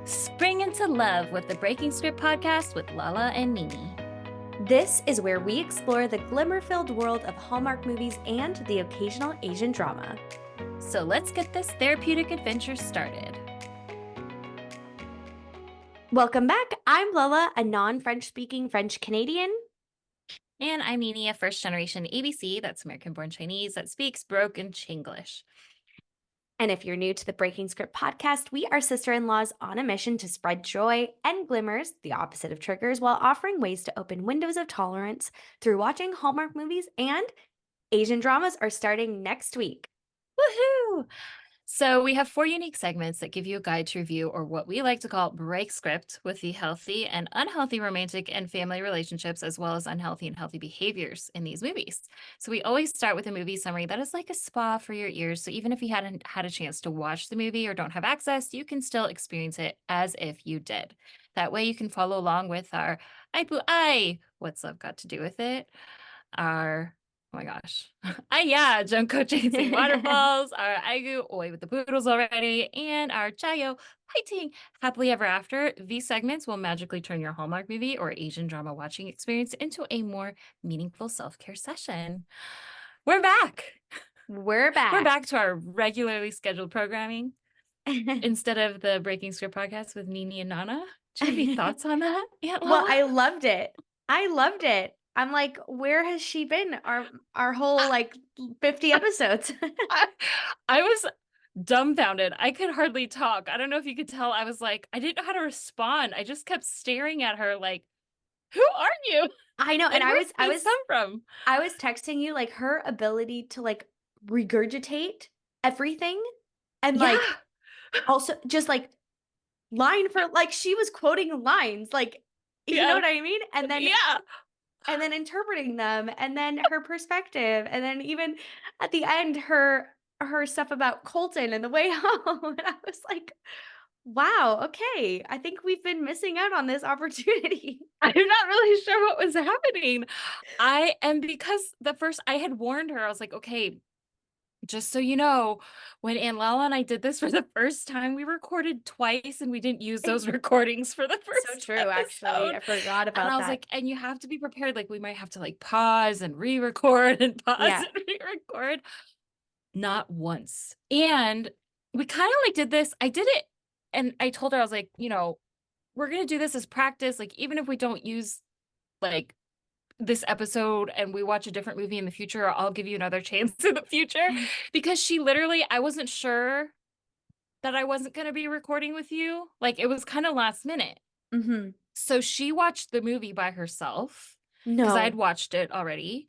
Spring into love with the Breaking Script podcast with Lala and Nini. This is where we explore the glimmer-filled world of Hallmark movies and the occasional Asian drama. So let's get this therapeutic adventure started. Welcome back. I'm Lala, a non-French speaking French Canadian. And I'm Nini, a first-generation ABC, that's American-born Chinese, that speaks broken Chinglish. And if you're new to the Breaking Script podcast, we are sister-in-laws on a mission to spread joy and glimmers, the opposite of triggers, while offering ways to open windows of tolerance through watching Hallmark movies, and Asian dramas are starting next week. Woohoo! So we have 4 unique segments that give you a guide to review, or what we like to call break script, with the healthy and unhealthy romantic and family relationships, as well as unhealthy and healthy behaviors in these movies. So we always start with a movie summary that is like a spa for your ears. So even if you hadn't had a chance to watch the movie or don't have access, you can still experience it as if you did. That way you can follow along with our AIGOO, what's love got to do with it? Our oh my gosh. AIYA, Junko Chasing Waterfalls, our AIGOO Away with the Poodles already, and our Jia You Fighting Happily Ever After. These segments will magically turn your Hallmark movie or Asian drama watching experience into a more meaningful self-care session. We're back. We're back. We're back to our regularly scheduled programming instead of the Breaking Script podcast with Nini and Nana. Do you have any thoughts on that, Aunt Lola? Well, I loved it. I'm like, where has she been our whole 50 episodes? I was dumbfounded. I could hardly talk. I don't know if you could tell. I was like, I didn't know how to respond. I just kept staring at her like, who are you? I know. And I was come from? I was texting you like her ability to like regurgitate everything and like also just like line for like she was quoting lines, like you know what I mean? And then and then interpreting them, and then her perspective, and then even at the end her stuff about Colton and the way home. And I was like, wow, okay, I think we've been missing out on this opportunity. I'm not really sure what was happening. Because the first I had warned her, I was like, okay, just so you know, when Aunt Lala and I did this for the first time, we recorded twice and we didn't use those recordings for the first So true, episode. actually. I forgot about And I was that. like, and you have to be prepared. Like, we might have to like pause and re-record and pause and re-record. Not once. And we kind of like did this. I did it. And I told her, I was like, you know, we're going to do this as practice. Like, even if we don't use like this episode and we watch a different movie in the future, I'll give you another chance in the future. Because she literally, I wasn't sure that I wasn't going to be recording with you. Like, it was kind of last minute. Mm-hmm. So she watched the movie by herself. No. Because I had watched it already.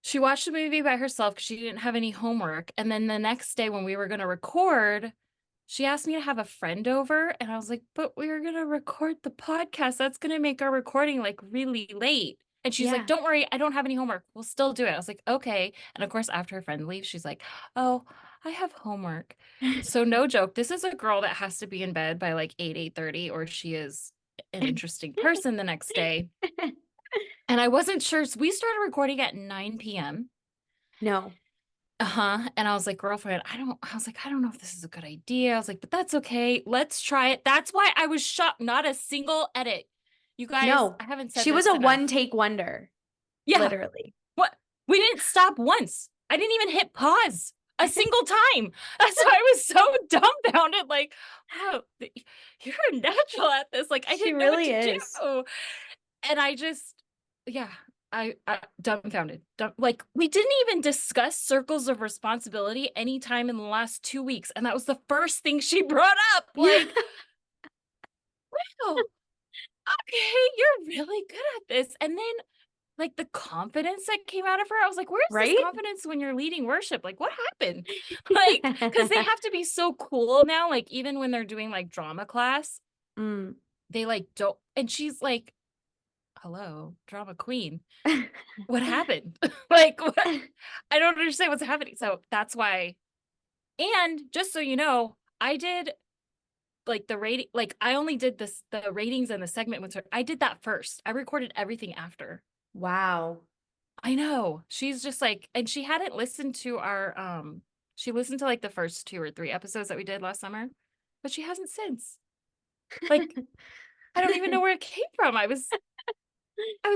She watched the movie by herself because she didn't have any homework. And then the next day when we were going to record, she asked me to have a friend over. And I was like, but we were going to record the podcast. That's going to make our recording like really late. And she's like, don't worry, I don't have any homework. We'll still do it. I was like, okay. And of course, after her friend leaves, she's like, oh, I have homework. So no joke. This is a girl that has to be in bed by like 8:30, or she is an interesting person the next day. And I wasn't sure. So we started recording at 9 p.m. No. And I was like, girlfriend, I don't know if this is a good idea. I was like, but that's okay. Let's try it. That's why I was shocked. Not a single edit. You guys, no, I haven't said she was this a enough. one-take wonder. Yeah. Literally. What? We didn't stop once. I didn't even hit pause a single time. That's why I was so dumbfounded. Like, wow, you're a natural at this. Like, I didn't know what to do. And I just, I dumbfounded. Like, we didn't even discuss circles of responsibility anytime in the last 2 weeks. And that was the first thing she brought up. Like, wow, okay, you're really good at this. And then, like, the confidence that came out of her, I was like, where's this confidence when you're leading worship? Like, what happened? Like, because they have to be so cool now. Like, even when they're doing, like, drama class, they, like, don't. And she's like, hello, drama queen. What happened? Like, what? I don't understand what's happening. So that's why. And just so you know, I did like the rating, like I only did the ratings and the segment with her. I did that first. I recorded everything after. Wow. I know. She's just like, and she hadn't listened to our, she listened to like the first 2 or 3 episodes that we did last summer, but she hasn't since. Like, I don't even know where it came from. I was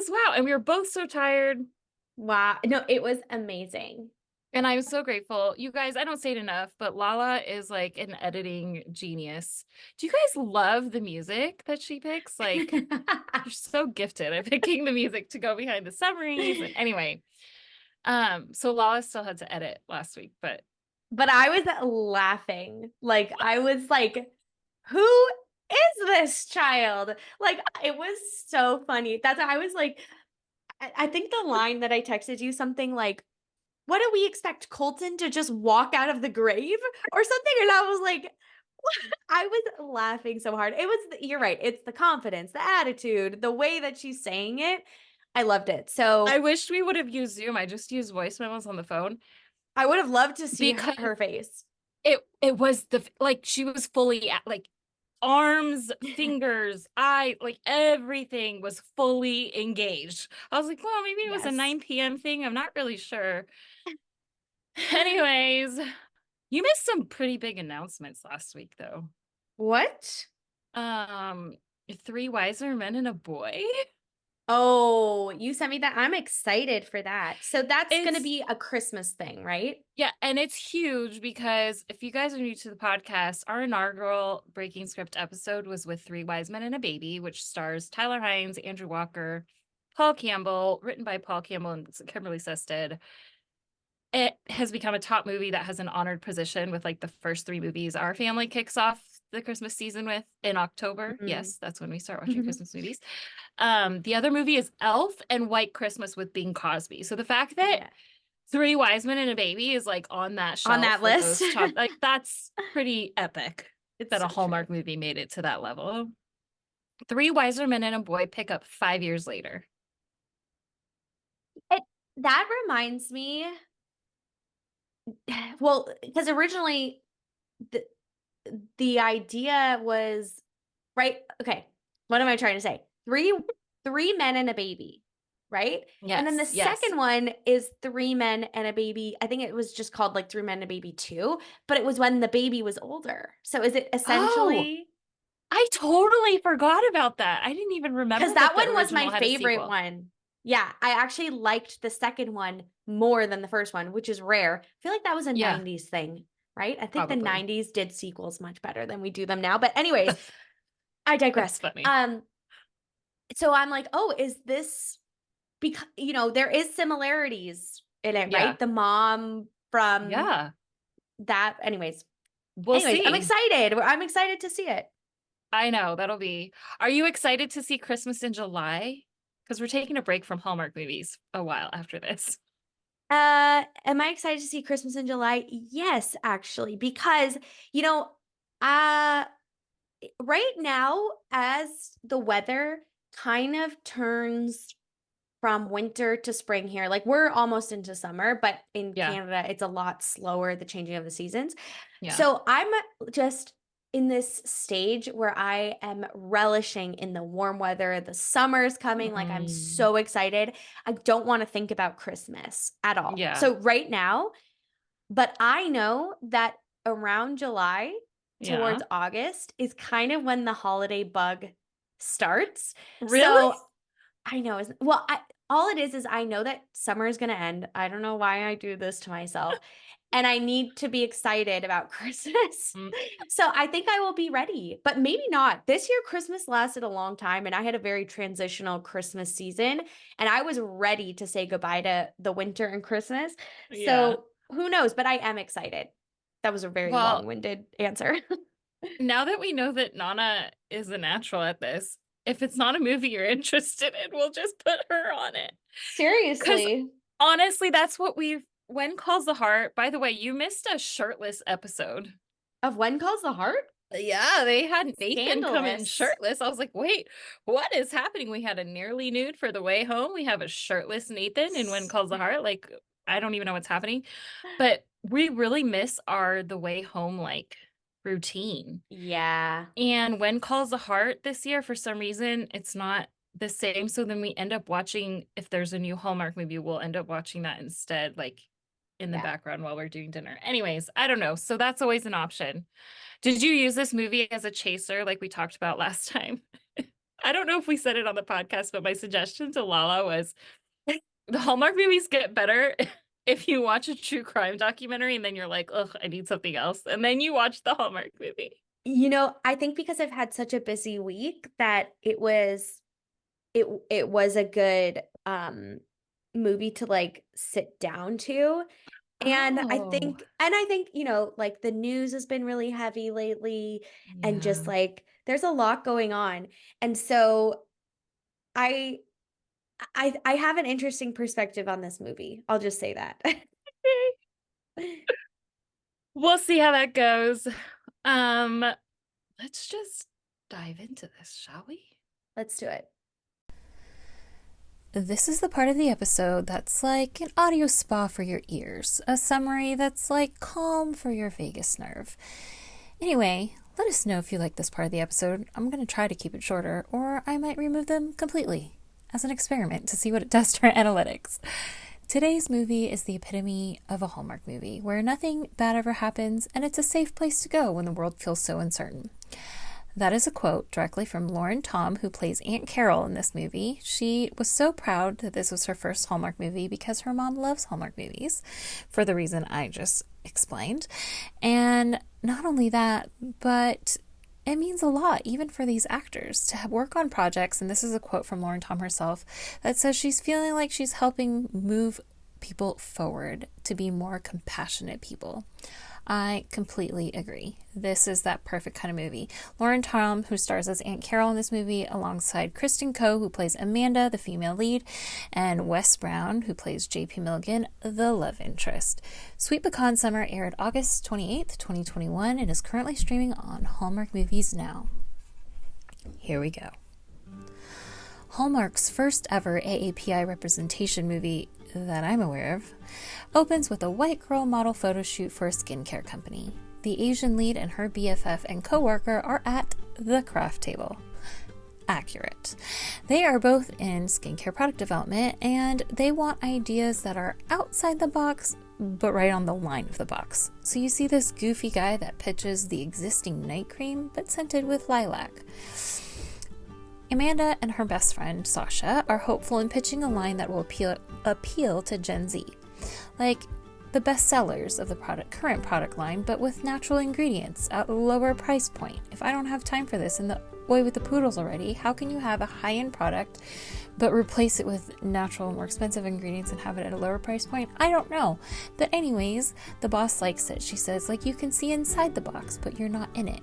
wow. And we were both so tired. Wow. No, it was amazing. And I'm so grateful. You guys, I don't say it enough, but Lala is like an editing genius. Do you guys love the music that she picks? Like, you're so gifted at picking the music to go behind the summaries. And anyway, so Lala still had to edit last week, but But I was laughing. Like, I was like, who is this child? Like, it was so funny. That's I was like, I think the line that I texted you something like, what do we expect Colton to just walk out of the grave or something? And I was like, I was laughing so hard. It was, you're right. It's the confidence, the attitude, the way that she's saying it. I loved it. I So wish we would have used Zoom. I just used voice memos on the phone I would have loved to see because her face. it was like she was fully like arms, fingers, eye, like everything was fully engaged. I was like, well, maybe it was a Yes. 9 p.m. thing. I'm not really sure. Anyways, you missed some pretty big announcements last week, though. What? Um, Three wiser men and a boy. Oh, you sent me that. I'm excited for that. So that's going to It's be a Christmas thing, right? Yeah, and it's huge because if you guys are new to the podcast, our inaugural Breaking Script episode was with Three Wise Men and a Baby, which stars Tyler Hines, Andrew Walker, Paul Campbell, written by Paul Campbell and Kimberly Sested. It has become a top movie that has an honored position with like the first three movies our family kicks off the Christmas season with in October. Mm. Yes, that's when we start watching Christmas movies. The other movie is Elf and White Christmas with Bing Cosby. So the fact that Yeah. Three Wise Men and a Baby is like on that On shelf that with list. those top, like that's pretty epic It's that a so true. Hallmark movie made it to that level. Three Wiser Men and a Boy pick up 5 years later. It, that reminds me, well, because originally the the idea was right. Okay, what am I trying to say? Three men and a baby, right? And then the Yes, yes. second one is three men and a baby. I think it was just called like three men and a baby two, but it was when the baby was older. So is it Oh, essentially I totally forgot about that. I didn't even because remember that that the one was my original had a favorite sequel. one. Yeah, I actually liked the second one more than the first one, which is rare. I feel like that was a Yeah, 90s thing, right? I think the probably. 90s did sequels much better than we do them now. But anyways, I digress. That's funny. So I'm like, oh, is this because there is similarities in it, Yeah, right? The mom from yeah. that. Anyways, We'll I'm see. excited. I'm excited to see it. I know that'll be. Are you excited to see Christmas in July? Because we're taking a break from Hallmark movies a while after this. Am I excited to see Christmas in July? Yes, actually, because you know, uh right now as the weather kind of turns from winter to spring here. Like we're almost into summer, but in Yeah, Canada, it's a lot slower, the changing of the seasons. yeah. So I'm just in this stage where I am relishing in the warm weather. The summer's coming. Like I'm Mm, so excited. I don't want to think about Christmas at all. yeah, So right now, but I know that around July yeah. towards August is kind of when the holiday bug starts. Really? So I know. Well, all it is I know that summer is going to end. I don't know why I do this to myself. And I need to be excited about Christmas. Mm, So I think I will be ready, but maybe not. This year, Christmas lasted a long time, and I had a very transitional Christmas season, and I was ready to say goodbye to the winter and Christmas. yeah. So who knows? But I am excited. That was a very Well, long-winded answer. now that we know that Nana is a natural at this, if it's not a movie you're interested in, we'll just put her on it. Because Seriously. honestly, that's what we've. When Calls the Heart, by the way, you missed a shirtless episode. Of When Calls the Heart? Yeah, they had Nathan come in Scandalous. shirtless. I was like, wait, what is happening? We had a nearly nude for the way home. We have a shirtless Nathan in When Calls the Heart. Like, I don't even know what's happening. But we really miss our the way home like routine. Yeah. And When Calls the Heart this year, for some reason, it's not the same. So then we end up watching, if there's a new Hallmark movie, we'll end up watching that instead. Like in the Yeah. background while we're doing dinner. Anyways, I don't know. So that's always an option. Did you use this movie as a chaser like we talked about last time? I don't know if we said it on the podcast, but my suggestion to Lala was the Hallmark movies get better if you watch a true crime documentary and then you're like, ugh, I need something else. And then you watch the Hallmark movie. I think because I've had such a busy week that it was a good movie to like sit down to. And I Oh, think like the news has been really heavy lately and just yeah. like there's a lot going on. And so I I have an interesting perspective on this movie. I'll just say that. We'll see how that goes. Um, let's just dive into this, shall we? Let's do it. This is the part of the episode that's like an audio spa for your ears, a summary that's like calm for your vagus nerve. Anyway, let us know if you like this part of the episode. I'm going to try to keep it shorter, or I might remove them completely as an experiment to see what it does to our analytics. Today's movie is the epitome of a Hallmark movie, where nothing bad ever happens and it's a safe place to go when the world feels so uncertain. That is a quote directly from Lauren Tom, who plays Aunt Carol in this movie. She was so proud that this was her first Hallmark movie because her mom loves Hallmark movies, for the reason I just explained. And not only that, but it means a lot, even for these actors, to work on projects, and this is a quote from Lauren Tom herself, that says she's feeling like she's helping move people forward to be more compassionate people. I completely agree. This is that perfect kind of movie. Lauren Tom, who stars as Aunt Carol in this movie, alongside Kristen Coe, who plays Amanda, the female lead, and Wes Brown, who plays J.P. Milligan, the love interest. Sweet Pecan Summer aired August 28th, 2021, and is currently streaming on Hallmark Movies Now. Here we go. Hallmark's first ever AAPI representation movie that I'm aware of opens with a white girl model photo shoot for a skincare company. The Asian lead and her BFF and co-worker are at the craft table. Accurate. They are both in skincare product development, and they want ideas that are outside the box but right on the line of the box. So you see this goofy guy that pitches the existing night cream but scented with lilac. Amanda and her best friend, Sasha, are hopeful in pitching a line that will appeal to Gen Z. Like the best sellers of the current product line, but with natural ingredients at a lower price point. If I don't have time for this in the Way with the Poodles already, how can you have a high-end product but replace it with natural, more expensive ingredients and have it at a lower price point? I don't know. But anyways, the boss likes it. She says, like, you can see inside the box, but you're not in it.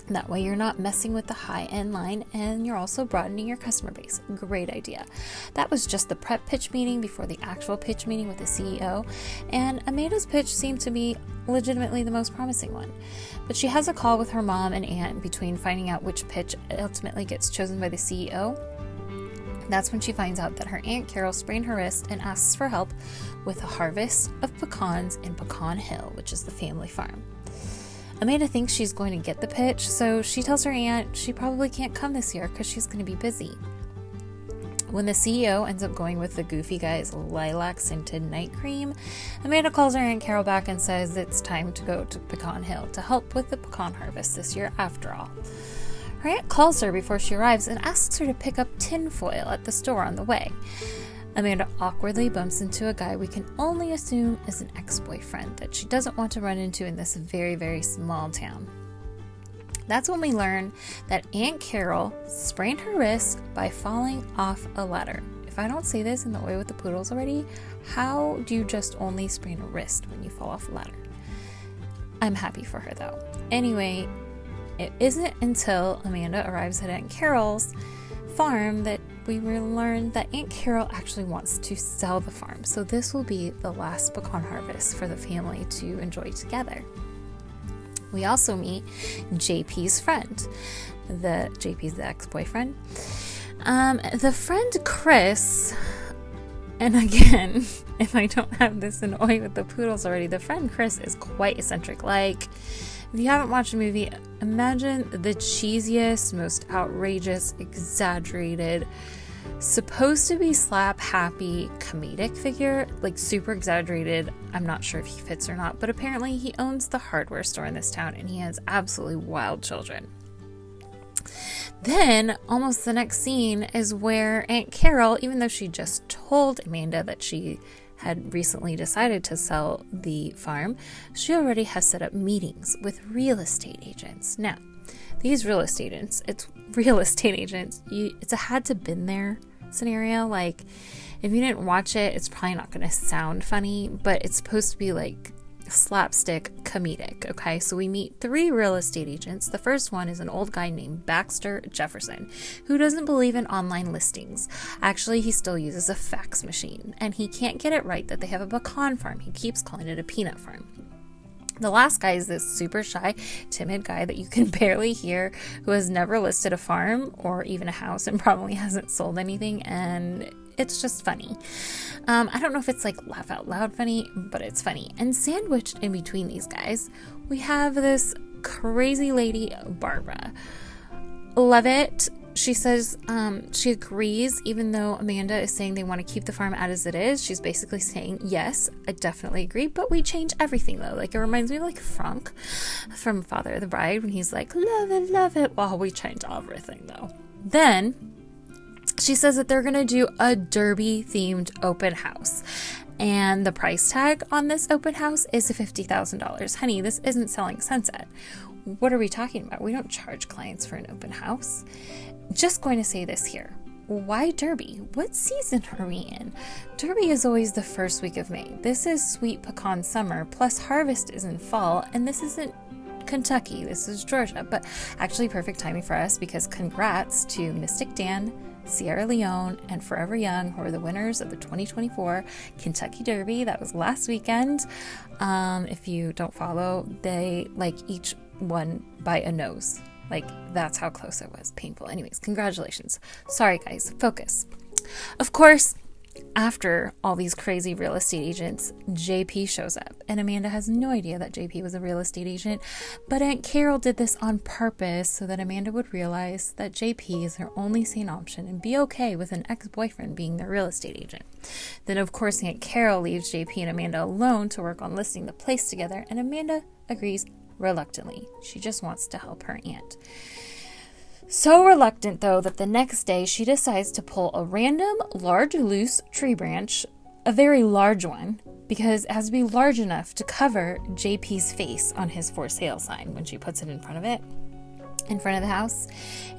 That way you're not messing with the high-end line and you're also broadening your customer base. Great idea. That was just the prep pitch meeting before the actual pitch meeting with the CEO, and Amanda's pitch seemed to be legitimately the most promising one. But she has a call with her mom and aunt between finding out which pitch ultimately gets chosen by the CEO. That's when she finds out that her Aunt Carol sprained her wrist and asks for help with a harvest of pecans in Pecan Hill, which is the family farm. Amanda thinks she's going to get the pitch, so she tells her aunt she probably can't come this year because she's going to be busy. When the CEO ends up going with the goofy guy's lilac-scented night cream, Amanda calls her Aunt Carol back and says it's time to go to Pecan Hill to help with the pecan harvest this year after all. Her aunt calls her before she arrives and asks her to pick up tinfoil at the store on the way. Amanda awkwardly bumps into a guy we can only assume is an ex-boyfriend that she doesn't want to run into in this very, very small town. That's when we learn that Aunt Carol sprained her wrist by falling off a ladder. If I don't say this in The Way with the Poodles already, how do you just only sprain a wrist when you fall off a ladder? I'm happy for her though. Anyway, it isn't until Amanda arrives at Aunt Carol's farm that we will learn that Aunt Carol actually wants to sell the farm. So this will be the last pecan harvest for the family to enjoy together. We also meet JP's friend. JP's the ex-boyfriend. The friend Chris, and again, if I don't have this in Oi with the Poodles already, the friend Chris is quite eccentric. Like, if you haven't watched a movie, imagine the cheesiest, most outrageous, exaggerated, supposed to be slap happy comedic figure, like super exaggerated. I'm not sure if he fits or not, but apparently he owns the hardware store in this town and he has absolutely wild children. Then almost the next scene is where Aunt Carol, even though she just told Amanda that she had recently decided to sell the farm, she already has set up meetings with real estate agents. Now, these real estate agents, it's a had to been there scenario. Like, if you didn't watch it, it's probably not going to sound funny, but it's supposed to be like slapstick comedic. Okay, so we meet 3 real estate agents. The first one is an old guy named Baxter Jefferson, who doesn't believe in online listings. Actually, he still uses a fax machine, and he can't get it right that they have a pecan farm. He keeps calling it a peanut farm. The last guy is this super shy, timid guy that you can barely hear, who has never listed a farm or even a house and probably hasn't sold anything, and it's just funny. I don't know if it's like laugh out loud funny, but it's funny. And sandwiched in between these guys, we have this crazy lady, Barbara. Love it. She says she agrees, even though Amanda is saying they want to keep the farm as it is. She's basically saying, yes, I definitely agree, but we change everything, though. Like, it reminds me of, like, Frank from Father of the Bride, when he's like, love it. Well, we change everything, though. Then she says that they're going to do a derby-themed open house. And the price tag on this open house is $50,000. Honey, this isn't selling Sunset. What are we talking about? We don't charge clients for an open house. Just going to say this here. Why Derby? What season are we in? Derby is always the first week of May. This is sweet pecan summer, plus harvest is in fall, and this isn't Kentucky, this is Georgia, but actually perfect timing for us because congrats to Mystic Dan, Sierra Leone, and Forever Young, who are the winners of the 2024 Kentucky Derby. That was last weekend. If you don't follow, they each won by a nose. That's how close it was. Painful. Anyways, congratulations. Sorry, guys. Focus. Of course, after all these crazy real estate agents, JP shows up, and Amanda has no idea that JP was a real estate agent, but Aunt Carol did this on purpose so that Amanda would realize that JP is her only sane option and be okay with an ex-boyfriend being their real estate agent. Then, of course, Aunt Carol leaves JP and Amanda alone to work on listing the place together, and Amanda agrees reluctantly. She just wants to help her aunt. So reluctant, though, that the next day she decides to pull a random, large, loose tree branch, a very large one, because it has to be large enough to cover JP's face on his for sale sign when she puts it in front of the house.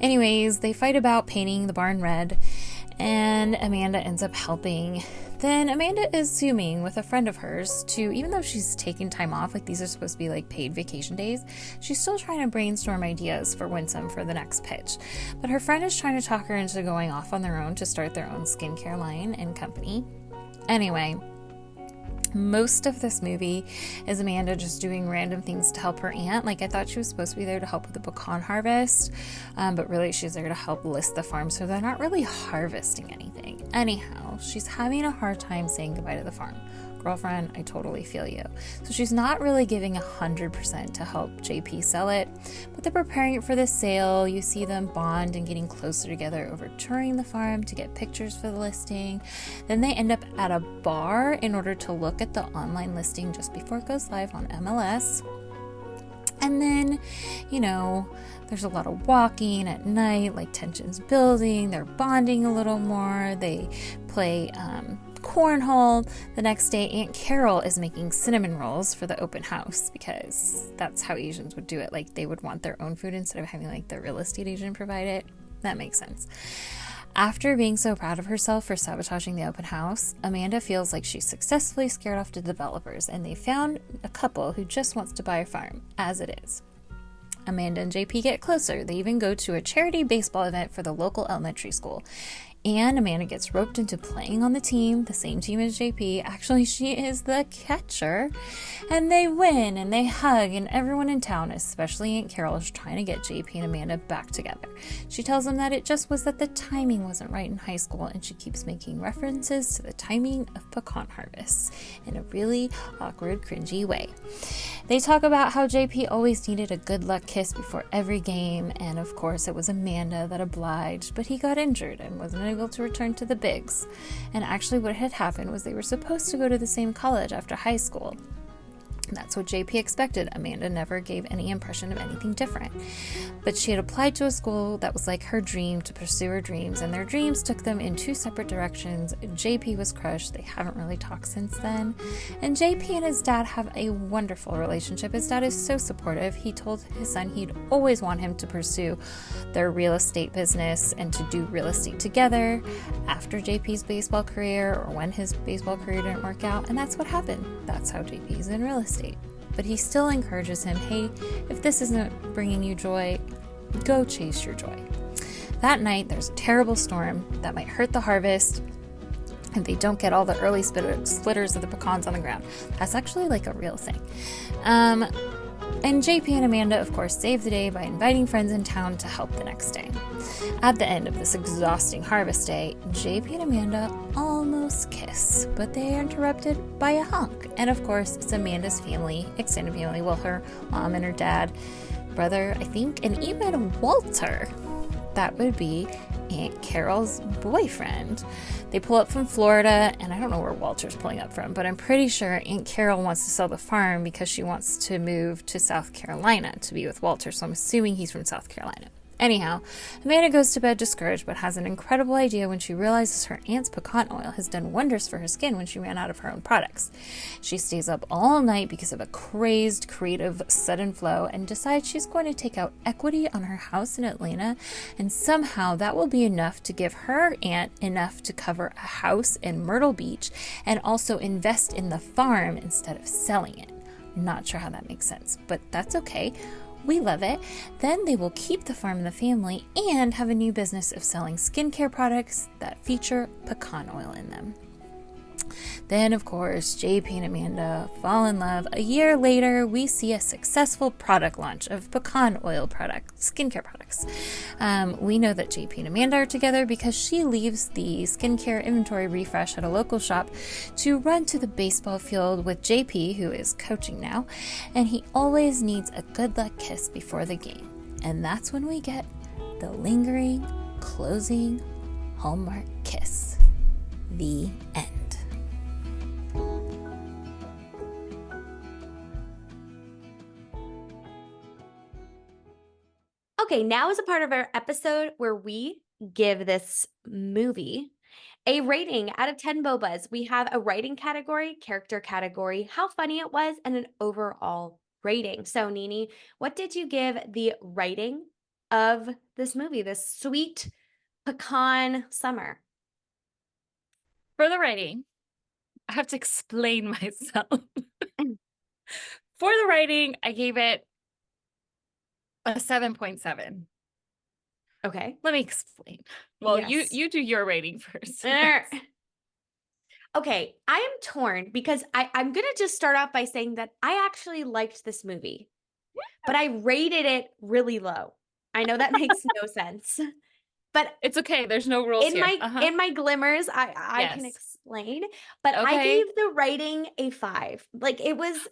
Anyways, they fight about painting the barn red, and Amanda ends up helping. Then Amanda is Zooming with a friend of hers to, even though she's taking time off, these are supposed to be paid vacation days, she's still trying to brainstorm ideas for Winsome for the next pitch. But her friend is trying to talk her into going off on their own to start their own skincare line and company. Anyway, most of this movie is Amanda just doing random things to help her aunt. I thought she was supposed to be there to help with the pecan harvest, but really she's there to help list the farm, so they're not really harvesting anything. Anyhow, she's having a hard time saying goodbye to the farm. Girlfriend, I totally feel you. So she's not really giving 100% to help JP sell it, but they're preparing it for the sale. You see them bond and getting closer together over touring the farm to get pictures for the listing. Then they end up at a bar in order to look at the online listing just before it goes live on MLS. And then, there's a lot of walking at night, tension's building, they're bonding a little more, they play cornhole. The next day, Aunt Carol is making cinnamon rolls for the open house because that's how Asians would do it. They would want their own food instead of having the real estate agent provide it. That makes sense. After being so proud of herself for sabotaging the open house, Amanda feels like she's successfully scared off the developers, and they found a couple who just wants to buy a farm as it is. Amanda and JP get closer. They even go to a charity baseball event for the local elementary school. And Amanda gets roped into playing on the team, the same team as JP. Actually, she is the catcher. And they win and they hug, and everyone in town, especially Aunt Carol, is trying to get JP and Amanda back together. She tells them that it just was that the timing wasn't right in high school, and she keeps making references to the timing of pecan harvests in a really awkward, cringy way. They talk about how JP always needed a good luck kiss before every game, and of course it was Amanda that obliged, but he got injured and wasn't unable to return to the Bigs. And actually what had happened was they were supposed to go to the same college after high school. That's what JP expected. Amanda never gave any impression of anything different. But she had applied to a school that was like her dream to pursue her dreams, and their dreams took them in two separate directions. JP was crushed. They haven't really talked since then. And JP and his dad have a wonderful relationship. His dad is so supportive. He told his son he'd always want him to pursue their real estate business and to do real estate together after JP's baseball career or when his baseball career didn't work out. And that's what happened. That's how JP's in real estate. But he still encourages him, hey, if this isn't bringing you joy, go chase your joy. That night, there's a terrible storm that might hurt the harvest, and they don't get all the early splitters of the pecans on the ground. That's actually like a real thing. And JP and Amanda, of course, save the day by inviting friends in town to help the next day. At the end of this exhausting harvest day, JP and Amanda almost kiss, but they are interrupted by a honk. And of course, it's Amanda's family, extended family, well, her mom and her dad, brother, I think, and even Walter. That would be Aunt Carol's boyfriend. They pull up from Florida, and I don't know where Walter's pulling up from, but I'm pretty sure Aunt Carol wants to sell the farm because she wants to move to South Carolina to be with Walter, so I'm assuming he's from South Carolina. Anyhow, Amanda goes to bed discouraged, but has an incredible idea when she realizes her aunt's pecan oil has done wonders for her skin when she ran out of her own products. She stays up all night because of a crazed, creative, sudden flow and decides she's going to take out equity on her house in Atlanta, and somehow that will be enough to give her aunt enough to cover a house in Myrtle Beach and also invest in the farm instead of selling it. Not sure how that makes sense, but that's okay. We love it. Then they will keep the farm in the family and have a new business of selling skincare products that feature pecan oil in them. Then, of course, JP and Amanda fall in love. A year later, we see a successful product launch of pecan oil products, skincare products. We know that JP and Amanda are together because she leaves the skincare inventory refresh at a local shop to run to the baseball field with JP, who is coaching now, and he always needs a good luck kiss before the game. And that's when we get the lingering, closing Hallmark kiss. The end. Okay, now is a part of our episode where we give this movie a rating out of 10 bobas. We have a writing category, character category, how funny it was, and an overall rating. So, Nini, what did you give the writing of this movie, this sweet pecan summer? For the writing, I have to explain myself. For the writing, I gave it a 7.7. Okay. Let me explain. Well, Yes. you do your rating first. Okay, I am torn because I'm going to just start off by saying that I actually liked this movie, but I rated it really low. I know that makes no sense, but It's okay. There's no rules in here. my glimmers, I can Yes. explain, but I Okay. gave the writing a 5. Like, it was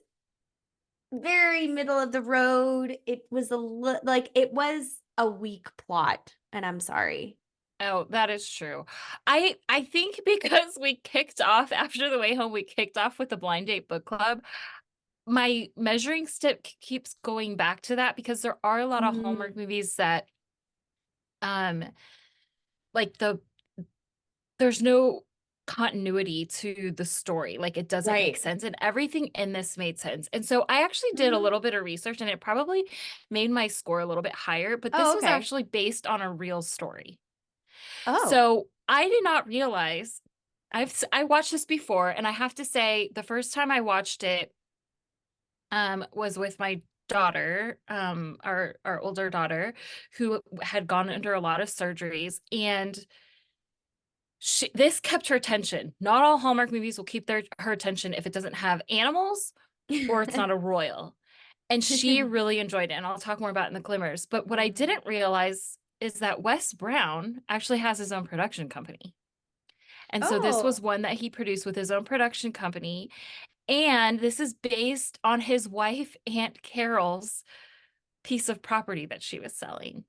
very middle of the road. It was it was a weak plot, and I'm sorry. Oh, that is true. I think because we kicked off after The Way Home, we kicked off with the Blind Date Book Club. My measuring stick keeps going back to that because there are a lot of Hallmark movies that, like there's no continuity to the story. Like, it doesn't make Right. sense, and everything in this made sense. And so I actually did a little bit of research, and it probably made my score a little bit higher, but this Oh, was okay. actually based on a real story. Oh. So I did not realize I watched this before, and I have to say the first time I watched it was with my daughter, our older daughter, who had gone under a lot of surgeries, and this kept her attention. Not all Hallmark movies will keep her attention if it doesn't have animals or it's not a royal. And she really enjoyed it, and I'll talk more about it in the glimmers. But what I didn't realize is that Wes Brown actually has his own production company. And so this was one that he produced with his own production company. And this is based on his wife, Aunt Carol's piece of property that she was selling.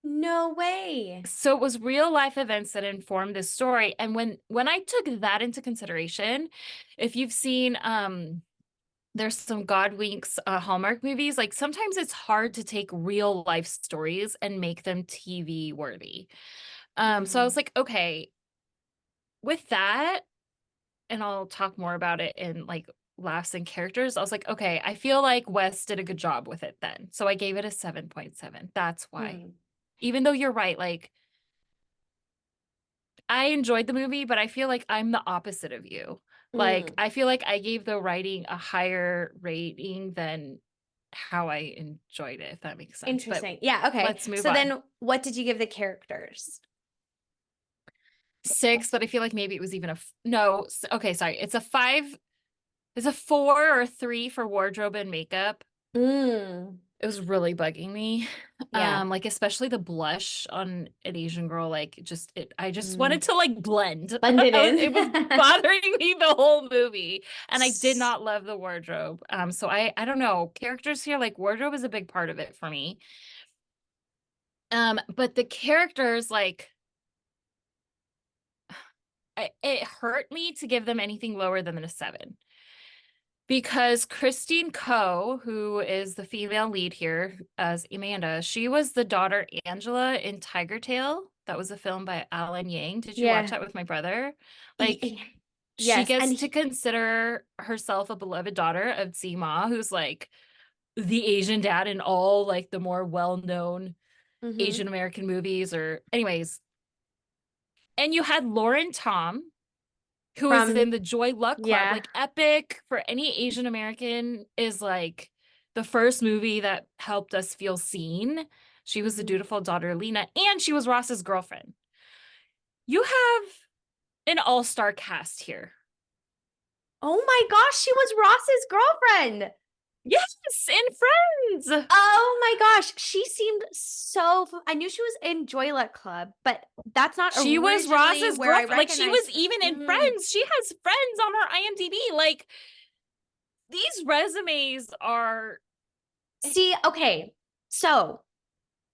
No way. So it was real life events that informed this story. And when I took that into consideration, if you've seen there's some Godwinks Hallmark movies, like sometimes it's hard to take real life stories and make them TV worthy. So I was like, okay, with that, and I'll talk more about it in like laughs and characters. I was like, okay, I feel like Wes did a good job with it then. So I gave it a 7.7. That's why. Even though you're right, like I enjoyed the movie, but I feel like I'm the opposite of you. Like I feel like I gave the writing a higher rating than how I enjoyed it, if that makes sense. Interesting. Yeah, okay. Let's move so on. then what did you give the characters? 6, but I feel like maybe it was even no. Okay, sorry. It's a 5. It's a 4 or a 3 for wardrobe and makeup. It was really bugging me. Yeah. Like especially the blush on an Asian girl, like I just wanted to like blend. Blend it in. It was bothering me the whole movie. And I did not love the wardrobe. So I don't know. Characters here, like wardrobe is a big part of it for me. But the characters, like it hurt me to give them anything lower than a 7. Because Christine Coe, who is the female lead here as Amanda, she was the daughter Angela in Tiger Tail. That was a film by Alan Yang. Did you watch that with my brother? Like, she gets to consider herself a beloved daughter of Zima, who's like the Asian dad in all like the more well-known Asian American movies or anyways. And you had Lauren Tom, who is in the Joy Luck Club, like epic for any Asian American, is like the first movie that helped us feel seen. She was the dutiful daughter Lena, and she was Ross's girlfriend. You have an all-star cast here. Oh my gosh, she was Ross's girlfriend. Yes, in Friends. Oh my gosh, she seemed so. I knew she was in Joy Luck Club, but that's not. She was Ross's girlfriend. Like she was even in Friends. She has friends on her IMDb. Like these resumes are. See, okay, so,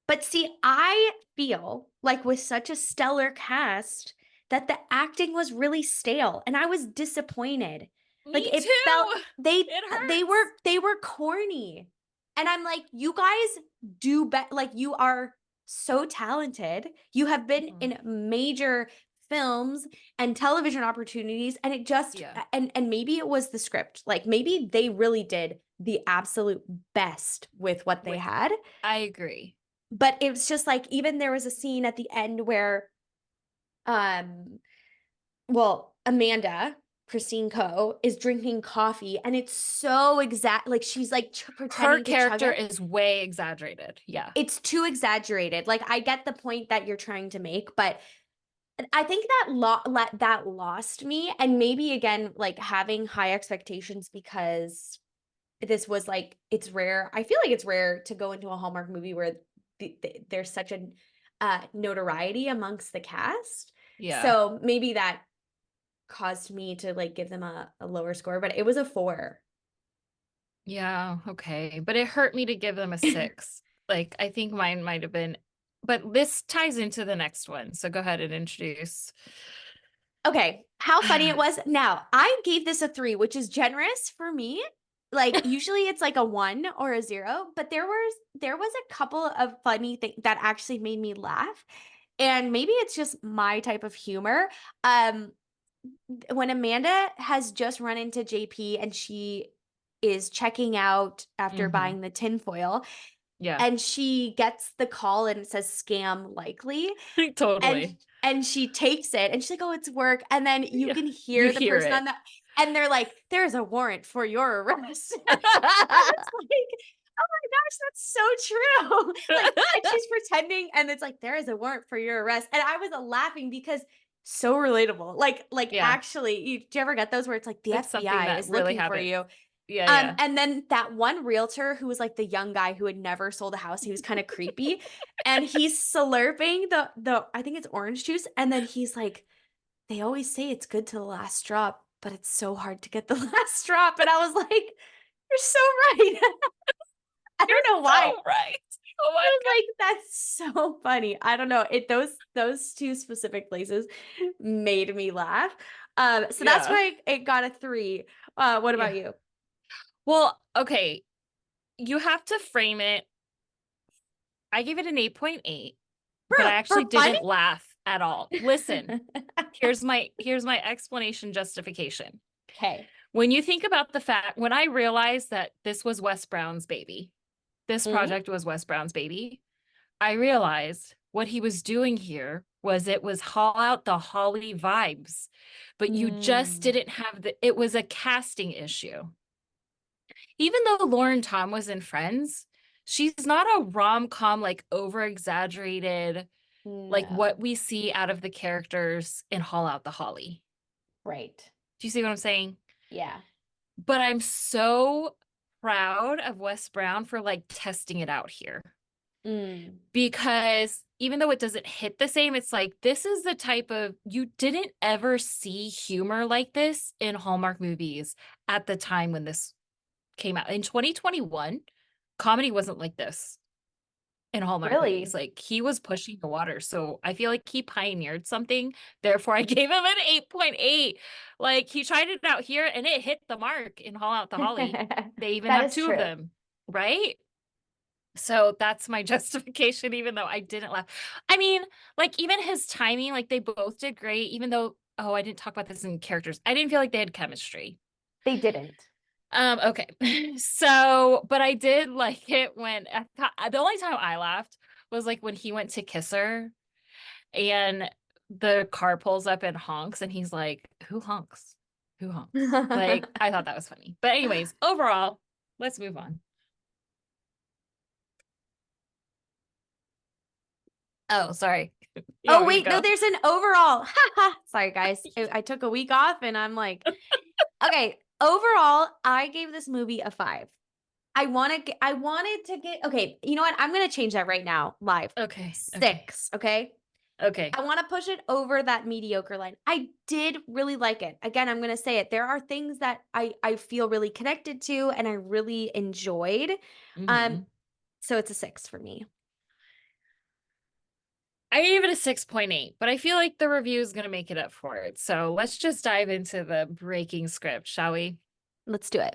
but see, I feel like with such a stellar cast that the acting was really stale, and I was disappointed. Like it felt they were corny. And I'm like, you guys do better. Like you are so talented. You have been in major films and television opportunities, and it just and maybe it was the script. Like maybe they really did the absolute best with what they had. I agree. But it was just like even there was a scene at the end where well, Amanda, Christine Coe, is drinking coffee, and it's so exact. Like she's like pretending. Her character is way exaggerated. Yeah, it's too exaggerated. Like I get the point that you're trying to make, but I think that lost me. And maybe again, like having high expectations because this was like it's rare. I feel like it's rare to go into a Hallmark movie where there's such a notoriety amongst the cast. Yeah. So maybe that caused me to like give them a lower score, but it was a 4. Yeah, okay. But it hurt me to give them a 6. Like I think mine might have been, but this ties into the next one. So go ahead and introduce. Okay, how funny it was. Now, I gave this a 3, which is generous for me. Like usually it's like a 1 or a 0, but there was a couple of funny things that actually made me laugh. And maybe it's just my type of humor. When Amanda has just run into JP and she is checking out after buying the tinfoil. Yeah. And she gets the call and it says scam likely. Totally. And she takes it and she's like, oh, it's work. And then you can hear the person on that. And they're like, there's a warrant for your arrest. I was like, oh my gosh, that's so true. Like, and she's pretending and it's like, there is a warrant for your arrest. And I was laughing because so relatable. Like actually, do you ever get those where it's like the FBI is really looking for you? Yeah. And then that one realtor who was like the young guy who had never sold a house, he was kind of creepy, and he's slurping the I think it's orange juice, and then he's like, they always say it's good to the last drop, but it's so hard to get the last drop. And I was like, you're so right. I don't know why. So right. Oh my God. Like That's so funny. I don't know. Those two specific places made me laugh. So that's Yeah. why it got a 3. What Yeah. about you? Well, okay. You have to frame it. I gave it an 8.8, but I actually For funny? didn't laugh at all. Listen, here's my explanation justification. Okay. When you think about the fact, when I realized that this was Wes Brown's baby, this project was Wes Brown's baby, I realized what he was doing here was it was Haul Out the Holly vibes, but you just didn't have it was a casting issue. Even though Lauren Tom was in Friends, she's not a rom-com like over exaggerated like what No. we see out of the characters in Haul Out the Holly. Right. Do you see what I'm saying? Yeah. But I'm so proud of Wes Brown for like testing it out here. Because even though it doesn't hit the same, it's like this is the type of you didn't ever see humor like this in Hallmark movies at the time when this came out. In 2021, comedy wasn't like this in Hallmark movies. Really? Like he was pushing the water. So I feel like he pioneered something. Therefore, I gave him an 8.8. Like he tried it out here and it hit the mark in Haul Out the Holly. They even That have is 2 of true. them, right? So that's my justification, even though I didn't laugh. I mean, like even his timing, like they both did great, even though, oh, I didn't talk about this in characters. I didn't feel like they had chemistry. They didn't. Okay. So, but I did like it when the only time I laughed was like when he went to kiss her and the car pulls up and honks and he's like, who honks? Who honks? Like, I thought that was funny. But anyways, overall, let's move on. Oh, sorry. You Oh, want me to wait, no, go? there's an overall. Sorry, guys. I took a week off and I'm like, okay, overall, I gave this movie a 5. I wanted to get, okay, you know what? I'm going to change that right now, live. Okay. 6, okay? Okay. I want to push it over that mediocre line. I did really like it. Again, I'm going to say it. There are things that I feel really connected to and I really enjoyed. Mhm. So it's a 6 for me. I gave it a 6.8, but I feel like the review is going to make it up for it. So let's just dive into the breaking script, shall we? Let's do it.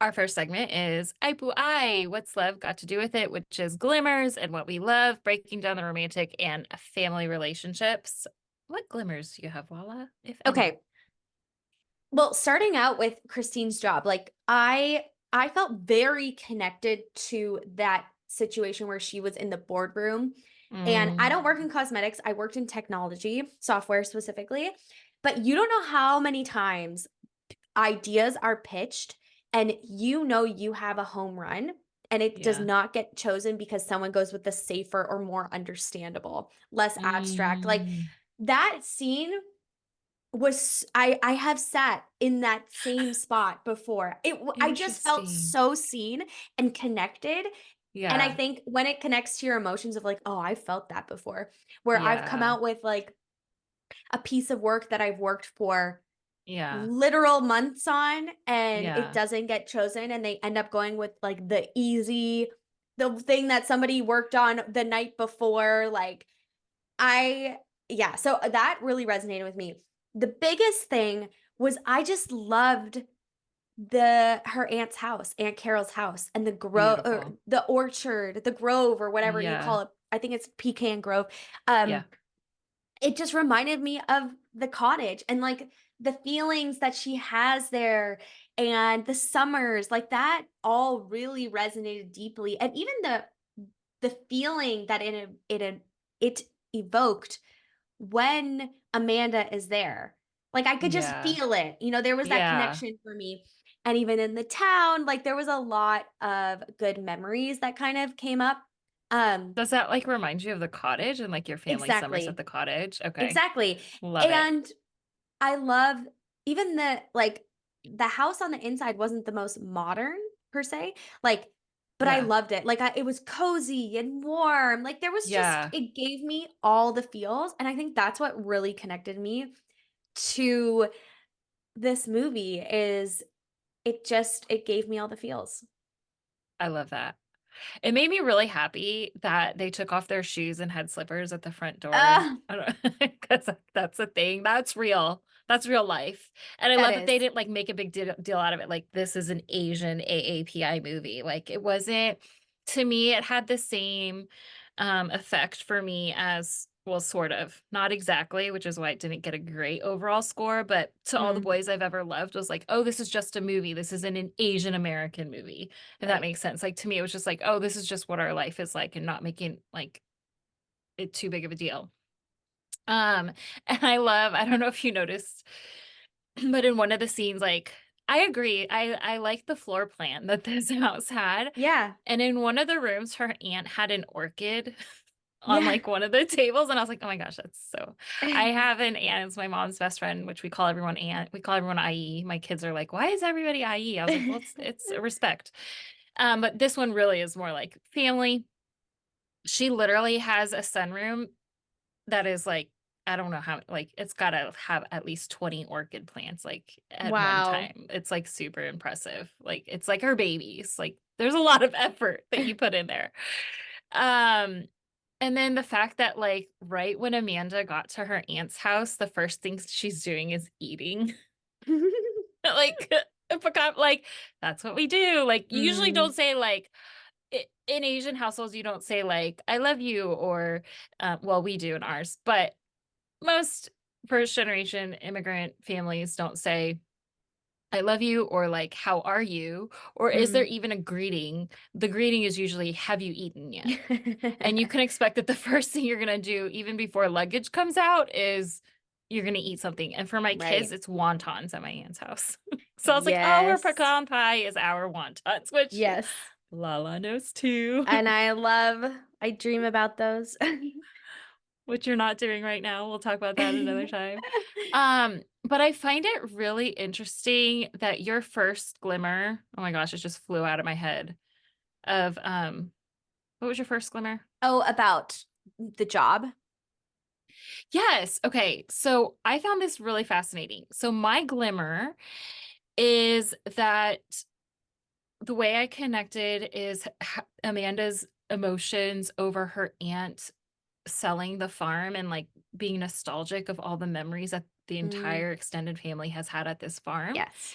Our first segment is AIGOO What's Love Got to Do with It, which is glimmers and what we love, breaking down the romantic and family relationships. What glimmers do you have, Lala? If any? Okay. Well, starting out with Christine's job, like I felt very connected to that situation where she was in the boardroom. And I don't work in cosmetics. I worked in technology, software specifically. But you don't know how many times ideas are pitched and you have a home run and it does Yeah. not get chosen because someone goes with the safer or more understandable, less abstract. Like that scene was I have sat in that same spot before. I just felt Interesting. so seen and connected. And I Yeah. think when it connects to your emotions of like, oh, I felt that before, where I've come Yeah. out with like a piece of work that I've worked for Yeah. literal months on and it Yeah. doesn't get chosen and they end up going with like the thing that somebody worked on the night before. Like yeah, so that really resonated with me. The biggest thing was I just loved her aunt's house, Aunt Carol's house, and the grove or Beautiful. the orchard, the grove or whatever you Yeah. call it. I think it's Pecan Grove. Yeah. It just reminded me of the cottage and like the feelings that she has there and the summers, like that all really resonated deeply. And even the feeling that it evoked when Amanda is there. Like I could just Yeah. feel it. There was that Yeah. connection for me. And even in the town, like there was a lot of good memories that kind of came up. Um, Does that like remind you of the cottage and like your family summers at exactly. the cottage? Okay. Exactly. Love it. And I love even the house on the inside wasn't the most modern per se. Like, but I Yeah. loved it. Like it was cozy and warm. Like there was just Yeah. it gave me all the feels. And I think that's what really connected me to this movie is it gave me all the feels. I love that. It made me really happy that they took off their shoes and had slippers at the front door. Ah, I don't know, 'cause that's a thing. That's real. That's real life. And I that love that they is. didn't like make a big deal out of it. Like this is an Asian AAPI movie. Like it wasn't, to me, it had the same effect for me as, well, sort of, not exactly, which is why it didn't get a great overall score. But to all the Mm, boys I've ever loved was like, oh, this is just a movie. This isn't an Asian American movie, if that right. makes sense. Like to me, it was just like, oh, this is just what our life is like, and not making like it too big of a deal. Um, and I don't know if you noticed, but in one of the scenes, like I agree, I like the floor plan that this house had. Yeah. And in one of the rooms, her aunt had an orchid on Yeah. like one of the tables, and I was like, oh my gosh, that's so. I have an aunt, it's my mom's best friend, which we call everyone aunt. We call everyone IE. My kids are like, why is everybody IE? I was like, well, it's a respect. But this one really is more like family. She literally has a sunroom that is like, I don't know how, like it's got to have at least 20 orchid plants like at one Wow. time. It's like super impressive. Like it's like her babies. Like there's a lot of effort that you put in there. Um and then the fact that like right when Amanda got to her aunt's house, the first thing she's doing is eating. Like a pecan, like that's what we do. Like you usually Mm, don't say like in Asian households, you don't say like "I love you" or well, we do in ours, but most first generation immigrant families don't say "I love you" or like "How are you?" or is there mm. even a greeting? The greeting is usually "Have you eaten yet?" And you can expect that the first thing you're gonna do, even before luggage comes out, is you're gonna eat something. And for my kids, Right. it's wontons at my aunt's house. So I was like, oh, our Yes. pecan pie is our wontons, which Yes. Lala knows too, And I dream about those. which you're not doing right now. We'll talk about that another time. But I find it really interesting that your first glimmer, oh my gosh, it just flew out of my head of what was your first glimmer? Oh, about the job? Yes. Okay. So I found this really fascinating. So my glimmer is that the way I connected is Amanda's emotions over her aunt selling the farm and like being nostalgic of all the memories that the Mm, entire extended family has had at this farm. yes.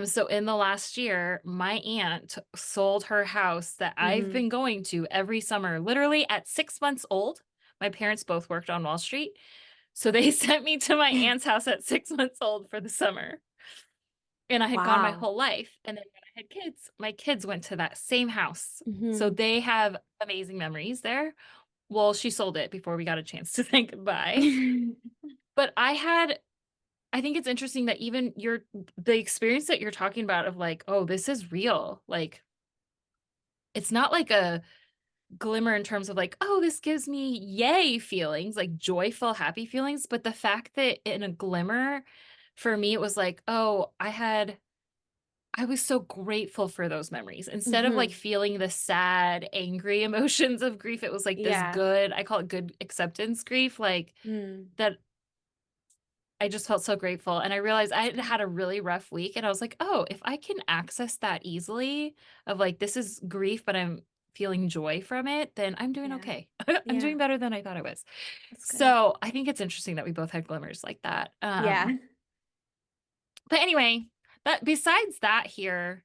So in the last year, my aunt sold her house that I've Mhm. been going to every summer, literally at 6 months old. My parents both worked on Wall Street. So they sent me to my aunt's house at 6 months old for the summer. And I had gone my Wow. whole life. And then when I had kids, my kids went to that same house. So Mhm. they have amazing memories there. Well, she sold it before we got a chance to say goodbye. But I think it's interesting that even the experience that you're talking about of like, oh, this is real. Like, it's not like a glimmer in terms of like, oh, this gives me yay feelings, like joyful, happy feelings. But the fact that in a glimmer, for me, it was like, oh, I was so grateful for those memories. Instead of like Mhm. feeling the sad, angry emotions of grief, it was like this Yeah. good, I call it good acceptance grief, like Mm. that I just felt so grateful. And I realized I had had a really rough week. And I was like, oh, if I can access that easily, of like, this is grief, but I'm feeling joy from it, then I'm doing Yeah. okay. I'm Yeah. doing better than I thought I was. That's good. So I think it's interesting that we both had glimmers like that. Yeah. But anyway, that besides that here,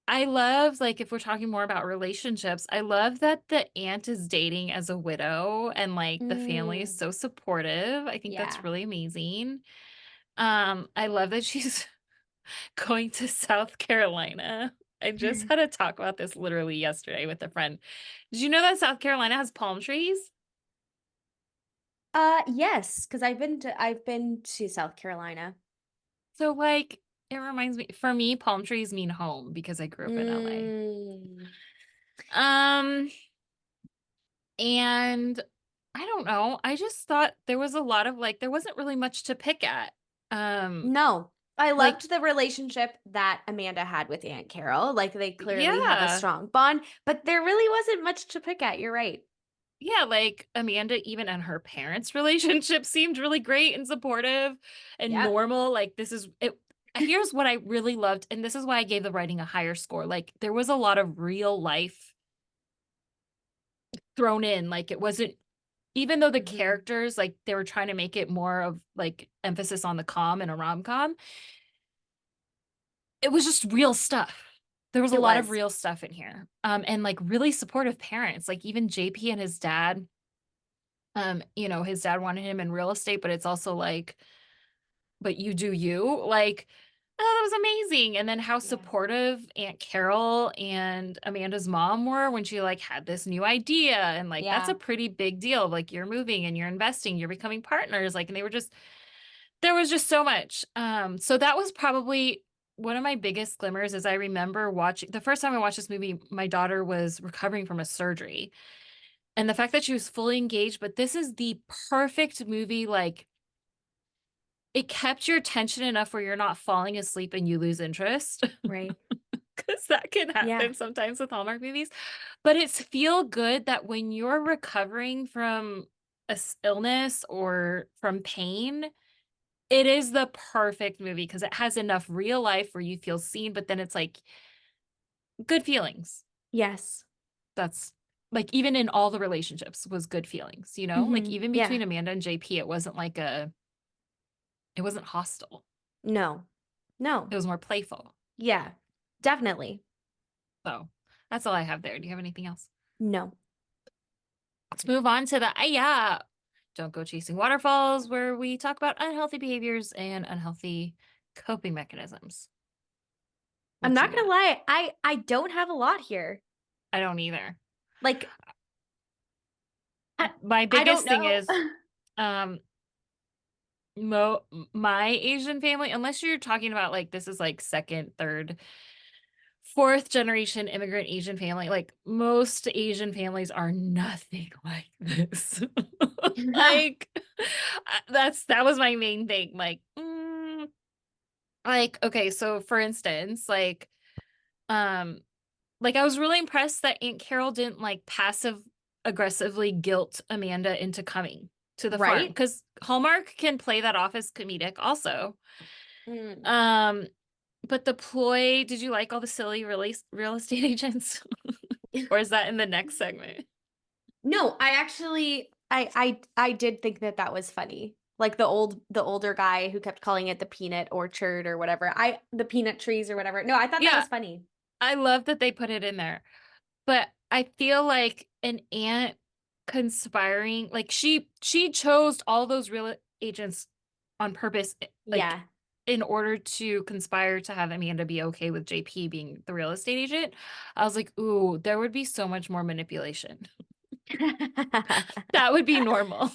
I love, like, if we're talking more about relationships, I love that the aunt is dating as a widow and like the family is Mm. so supportive. I think that's Yeah. really amazing. I love that she's going to South Carolina. I just had a talk about this literally yesterday with a friend. Did you know that South Carolina has palm trees? Yes, because I've been to South Carolina. So like it reminds me, for me, palm trees mean home because I grew up in LA. Mm. Um, and I don't know. I just thought there was a lot of like there wasn't really much to pick at. Um, No. I like loved the relationship that Amanda had with Aunt Carol. Like they clearly have a yeah. strong bond, but there really wasn't much to pick at. You're right. Yeah, like Amanda, even and her parents' relationship seemed really great and supportive and Yep. normal. Like this is it. here's what I really loved, and this is why I gave the writing a higher score. Like, there was a lot of real life thrown in. Like, it wasn't, even though the Mhm. characters, like, they were trying to make it more of like emphasis on the calm in a rom-com, it was just real stuff. There was a It lot of was. real stuff in here. And like really supportive parents. Like even JP and his dad, you know, his dad wanted him in real estate, but it's also like, but you do you. Like, oh, that was amazing. And then how Yeah. supportive Aunt Carol and Amanda's mom were when she like had this new idea. And like that's Yeah. a pretty big deal. Like you're moving and you're investing, you're becoming partners. Like, and they were just, there was just so much. So that was probably one of my biggest glimmers. Is I remember watching the first time I watched this movie, my daughter was recovering from a surgery. And the fact that she was fully engaged, but this is the perfect movie. Like, it kept your attention enough where you're not falling asleep and you lose interest. Right. Because that can happen Yeah. sometimes with Hallmark movies. But it's feel good that when you're recovering from illness or from pain, it is the perfect movie because it has enough real life where you feel seen, but then it's like good feelings. Yes. That's like, even in all the relationships was good feelings, you know? Like Mhm. even Yeah. between Amanda and JP, it wasn't like it wasn't hostile. No. No. It was more playful. Yeah. Definitely. So that's all I have there. Do you have anything else? No. Let's move on to the AIYA. Don't Go Chasing Waterfalls, where we talk about unhealthy behaviors and unhealthy coping mechanisms. I'm What you not gonna got? lie. I don't have a lot here. I don't either. Like My I don't biggest thing know. is um my Asian family, unless you're talking about like this is like second, third, fourth generation immigrant Asian family, like most Asian families are nothing like this. Like that was my main thing. Like okay, so for instance, like I was really impressed that Aunt Carol didn't like passive aggressively guilt Amanda into coming to the farm, Right? because Hallmark can play that off as comedic also. Mm. Um, but the ploy, did you like all the silly real estate agents? Or is that in the next segment? No, I actually I did think that that was funny. Like the older guy who kept calling it the peanut orchard or whatever. The peanut trees or whatever. No, I thought that Yeah, was funny. I love that they put it in there. But I feel like an aunt conspiring, like she chose all those real agents on purpose, like Yeah. in order to conspire to have Amanda be okay with JP being the real estate agent. I was like, ooh, there would be so much more manipulation. That would be normal.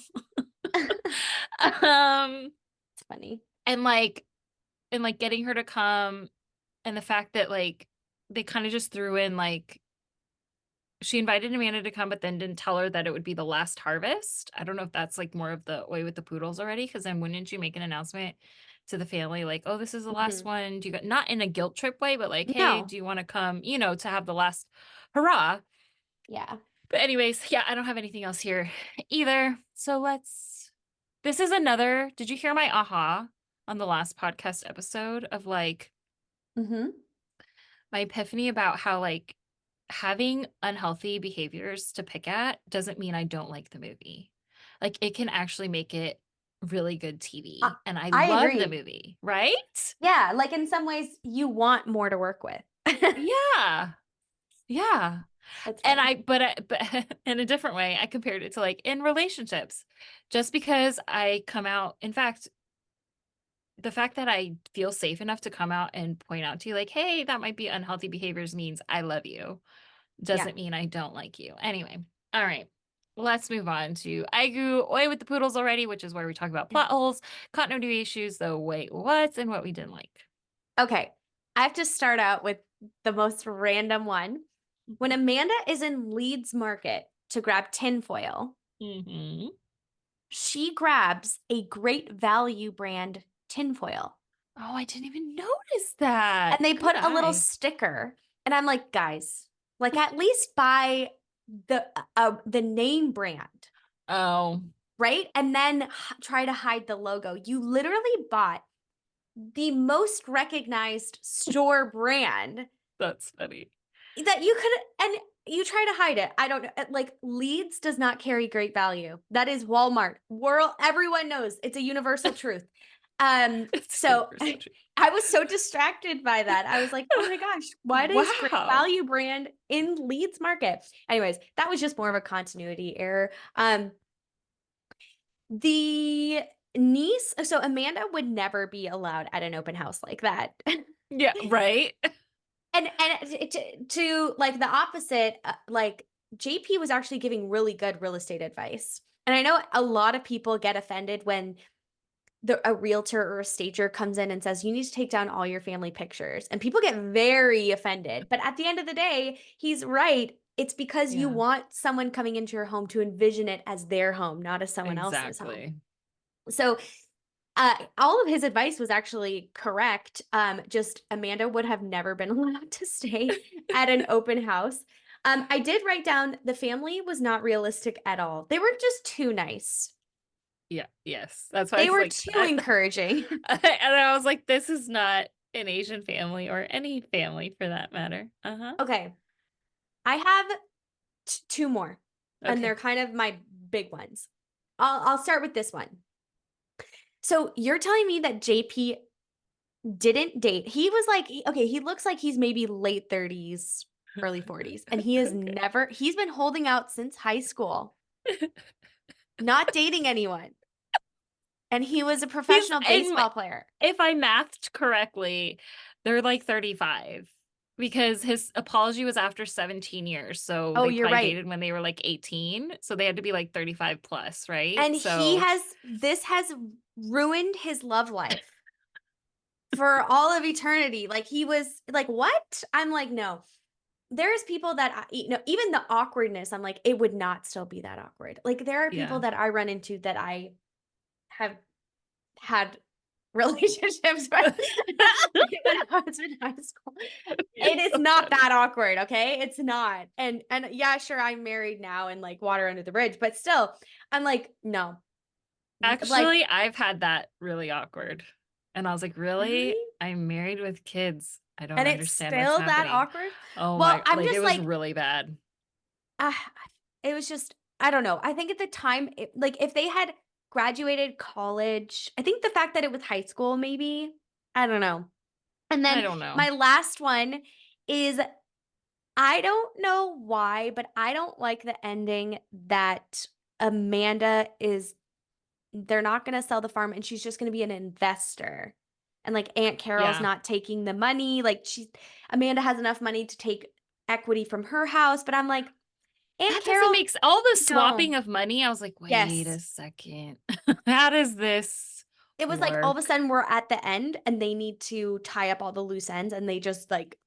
um It's funny. and like getting her to come, and the fact that like they kind of just threw in like she invited Amanda to come, but then didn't tell her that it would be the last harvest. I don't know if that's like more of the way with the poodles already, because then wouldn't you make an announcement to the family like, oh, this is the last Mhm. one? Do you got, not in a guilt trip way, but like, hey, No. do you want to come, you know, to have the last hurrah? Yeah. But anyways, yeah, I don't have anything else here either. So this is another, did you hear my aha on the last podcast episode of like Mhm. my epiphany about how like having unhealthy behaviors to pick at doesn't mean I don't like the movie. Like it can actually make it really good I, TV. And I I love the agree. movie, right? Yeah, like in some ways you want more to work with. Yeah. Yeah. That's And funny. but in a different way, I compared it to like in relationships. Just because I come out, in fact, the fact that I feel safe enough to come out and point out to you like, hey, that might be unhealthy behaviors means I love you. Yeah. Doesn't mean I don't like you. Anyway, all right. Let's move on to AIGOO OWT with the Poodles already, which is where we talk about plot holes, continuity issues, the wait, what's, and what we didn't like. Okay. I have to start out with the most random one. When Amanda is in Leeds Market to grab tinfoil, Mm-hmm. she grabs a Great Value brand tinfoil. Oh, I didn't even notice that. And they Good put a little eye. sticker. And I'm like, guys, like at least buy the name brand, Oh, right? And then try to hide the logo. You literally bought the most recognized store brand That's funny. that you could, and you try to hide it. I don't know. Like Leeds does not carry great value. That is Walmart. Everyone knows it's a universal truth. So I was so distracted by that. I was like, oh my gosh, why does great Wow. value brand in Leeds Market? Anyways, that was just more of a continuity error. The niece, so Amanda would never be allowed at an open house like that. Yeah, right? And to like the opposite, like JP was actually giving really good real estate advice. And I know a lot of people get offended when a realtor or a stager comes in and says, you need to take down all your family pictures. And people get very offended. But at the end of the day, he's right. It's because you Yeah. want someone coming into your home to envision it as their home, not as someone else's home. So all of his advice was actually correct. Just Amanda would have never been allowed to stay at an open house. I did write down the family was not realistic at all. They were just too nice. Yeah, yes. That's why They I were was too encouraging. and I was like, this is not an Asian family or any family for that matter. Uh-huh. Okay. I have two more, and Okay. they're kind of my big ones. I'll start with this one. So you're telling me that JP didn't date. He was like, okay, he looks like he's maybe late 30s, early 40s, and he has he's been holding out since high school, not dating anyone. And he was a professional baseball player. If I mathed correctly, they're like 35 because his apology was after 17 years. So they you're probably right. dated when they were like 18. So they had to be like 35 plus, right? And this has ruined his love life for all of eternity. Like he was like, what? I'm like, no. There's people that, even the awkwardness, I'm like, it would not still be that awkward. Like there are people that I run into that I have had relationships with when I was in high school. It is not that awkward, okay? It's not. And yeah, sure, I'm married now and like water under the bridge, but still, I'm like, no. Actually, I've had that really awkward. And I was like, really? Really? I'm married with kids. I don't And it's understand still what's that happening. awkward? Oh Well, my, I'm like just it was like, really bad. it was just, I don't know. I think at the time, like if they had graduated college, I think the fact that it was high school, maybe, I don't know. And I then don't know. my last one is, I don't know why, but I don't like the ending that Amanda they're not going to sell the farm and she's just going to be an investor. And like Aunt Carol's not taking the money. Like Amanda has enough money to take equity from her house, but I'm like, Aunt That Carol, doesn't make all the swapping of money. I was like, wait a second. How does this It was work? like all of a sudden we're at the end and they need to tie up all the loose ends and they just like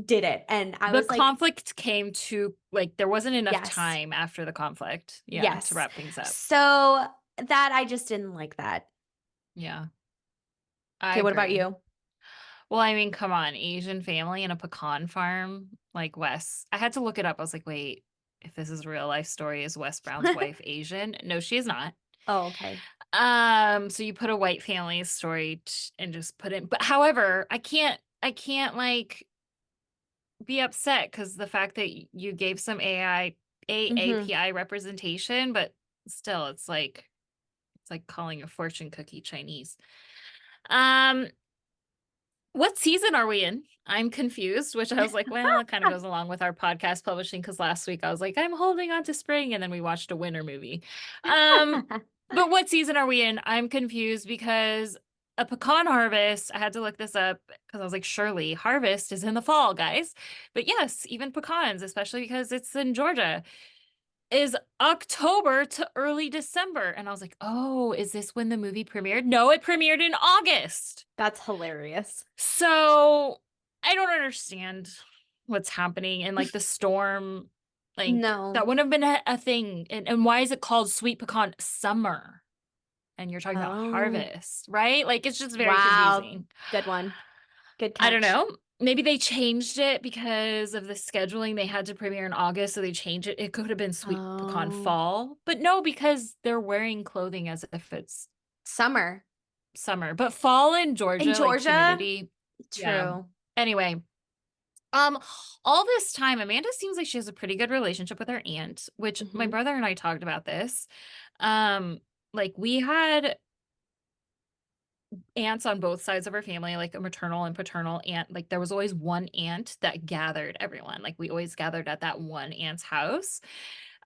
did it. And I was like, the conflict came to like there wasn't enough Yes. time after the conflict. Yeah, Yes. to wrap things up. So that I just didn't like that. Yeah. Okay, what about you? Well, I mean, come on, Asian family in a pecan farm, like Wes. I had to look it up. I was like, wait, if this is a real life story, is Wes Brown's wife Asian? No, she is not. Oh, okay. So you put a white family story and just put in, but however, I can't like be upset because the fact that you gave some AAPI representation, but still, it's like calling a fortune cookie Chinese. What season are we in? I'm confused, which I was like, well, it kind of goes along with our podcast publishing because last week I was like, I'm holding on to spring, and then we watched a winter movie. But what season are we in? I'm confused because a pecan harvest, I had to look this up because I was like, surely harvest is in the fall, guys. But yes, even pecans, especially because it's in Georgia, is October to early December. And I was like, oh, is this when the movie premiered? No, it premiered in August. That's hilarious. So I don't understand what's happening. And like the storm, like that wouldn't have been a thing. And why is it called Sweet Pecan Summer? And you're talking about harvest, right? Like it's just very confusing. Good one. Good catch. I don't know. Maybe they changed it because of the scheduling. They had to premiere in August, so they changed it. It could have been Sweet Pecan Fall. But no, because they're wearing clothing as if it's summer. summer, but fall in Georgia, like Georgia? humidity. True. Yeah. Anyway, all this time, Amanda seems like she has a pretty good relationship with her aunt, which my brother and I talked about this. Like we had aunts on both sides of our family, like a maternal and paternal aunt. Like there was always one aunt that gathered everyone. Like we always gathered at that one aunt's house.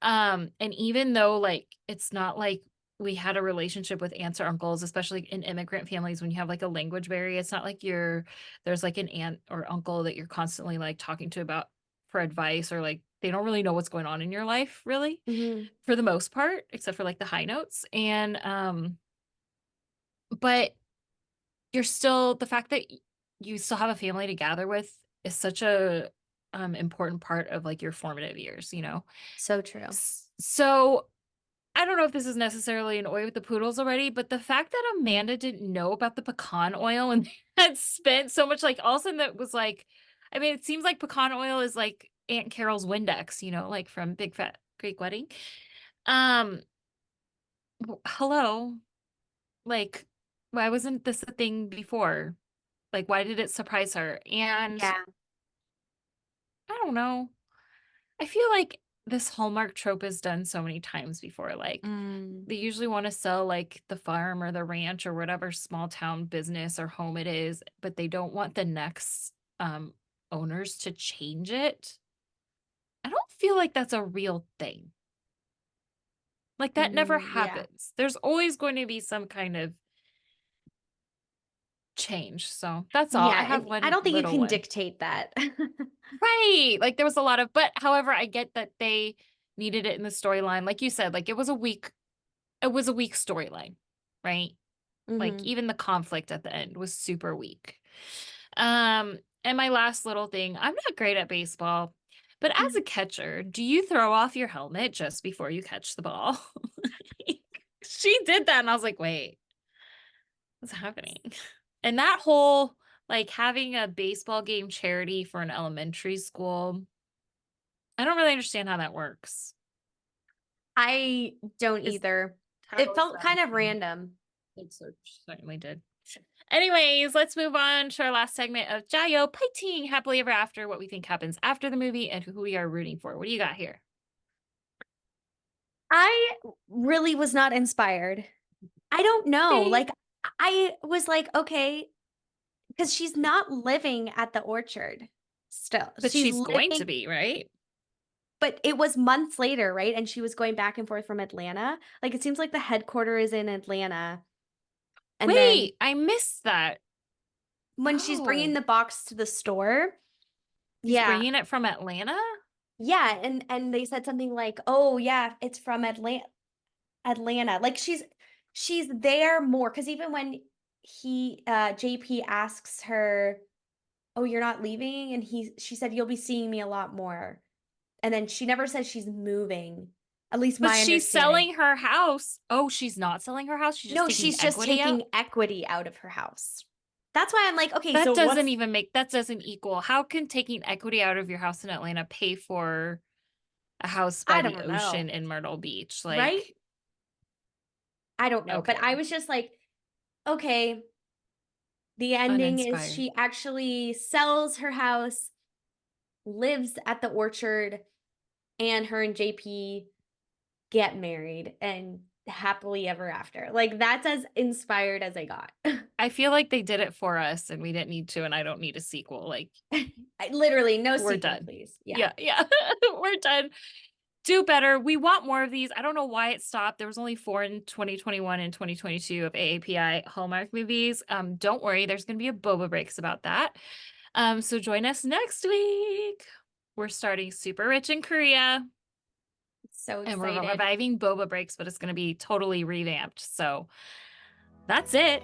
And even though like it's not like we had a relationship with aunts or uncles, especially in immigrant families when you have like a language barrier, it's not like there's like an aunt or uncle that you're constantly like talking to about for advice, or like they don't really know what's going on in your life really for the most part, except for like the high notes. And but you're still, the fact that you still have a family to gather with is such a important part of like your formative years, you know? So true. So I don't know if this is necessarily an oil with the poodles already, but the fact that Amanda didn't know about the pecan oil and had spent so much, like all of a sudden that was like, I mean, it seems like pecan oil is like Aunt Carol's Windex, you know, like from Big Fat Greek Wedding. Hello, like, why wasn't this a thing before? Like, why did it surprise her? And Yeah. I don't know. I feel like this Hallmark trope is done so many times before. Like, they usually want to sell like the farm or the ranch or whatever small town business or home it is, but they don't want the next owners to change it. I don't feel like that's a real thing. Like, that never Yeah. happens. There's always going to be some kind of change. So that's all. I have one. I don't think you little can one. dictate that. Right. Like there was a lot of, but however, I get that they needed it in the storyline. Like you said, like it was a weak storyline, right? Like even the conflict at the end was super weak. And my last little thing, I'm not great at baseball, but as a catcher, do you throw off your helmet just before you catch the ball? She did that and I was like, wait, what's happening? And that whole like having a baseball game charity for an elementary school, I don't really understand how that works. I don't either. It felt kind of random. It certainly did. Anyways, let's move on to our last segment of Jia You Fighting Happily Ever After, what we think happens after the movie and who we are rooting for. What do you got here? I really was not inspired. I don't know. Okay. Like, I was like, okay, because she's not living at the orchard still. But she's going to be, right? But it was months later, right? And she was going back and forth from Atlanta. Like, it seems like the headquarters is in Atlanta. And Wait, I missed that. when she's bringing the box to the store, She's bringing it from Atlanta? Yeah, and they said something like, "Oh, yeah, it's from Atlanta." Like she's there more, because even when JP asks her, "Oh, you're not leaving?" and she said, "You'll be seeing me a lot more." And then she never says she's moving. At least But my she's understanding. selling her house. Oh, she's not selling her house? She's just taking she's just equity taking out? equity out of her house. That's why I'm like, okay, That so doesn't equal. How can taking equity out of your house in Atlanta pay for a house by I the don't ocean know. in Myrtle Beach? Right? Like, I don't know, but okay. I was just like, okay, the ending is Uninspired. she actually sells her house, lives at the orchard, and her and JP get married and happily ever after. Like, that's as inspired as I got. I feel like they did it for us and we didn't need to, and I don't need a sequel. Like, Literally, no we're sequel, done. please. Yeah. We're done. Do better. We want more of these. I don't know why it stopped. There was only 4 in 2021 and 2022 of AAPI Hallmark movies. Don't worry, there's gonna be a Boba Breaks about that. So join us next week. We're starting Super Rich in Korea. So And we're excited. reviving Boba Breaks, but it's gonna be totally revamped. So that's it.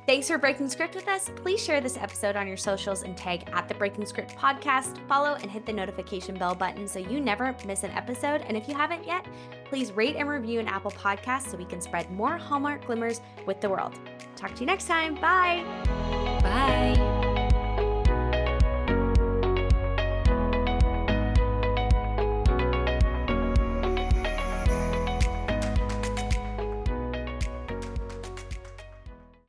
Thanks for breaking script with us. Please share this episode on your socials and tag at the Breaking Script Podcast. Follow and hit the notification bell button so you never miss an episode. And if you haven't yet, please rate and review an Apple Podcast so we can spread more Hallmark glimmers with the world. Talk to you next time. Bye. Bye.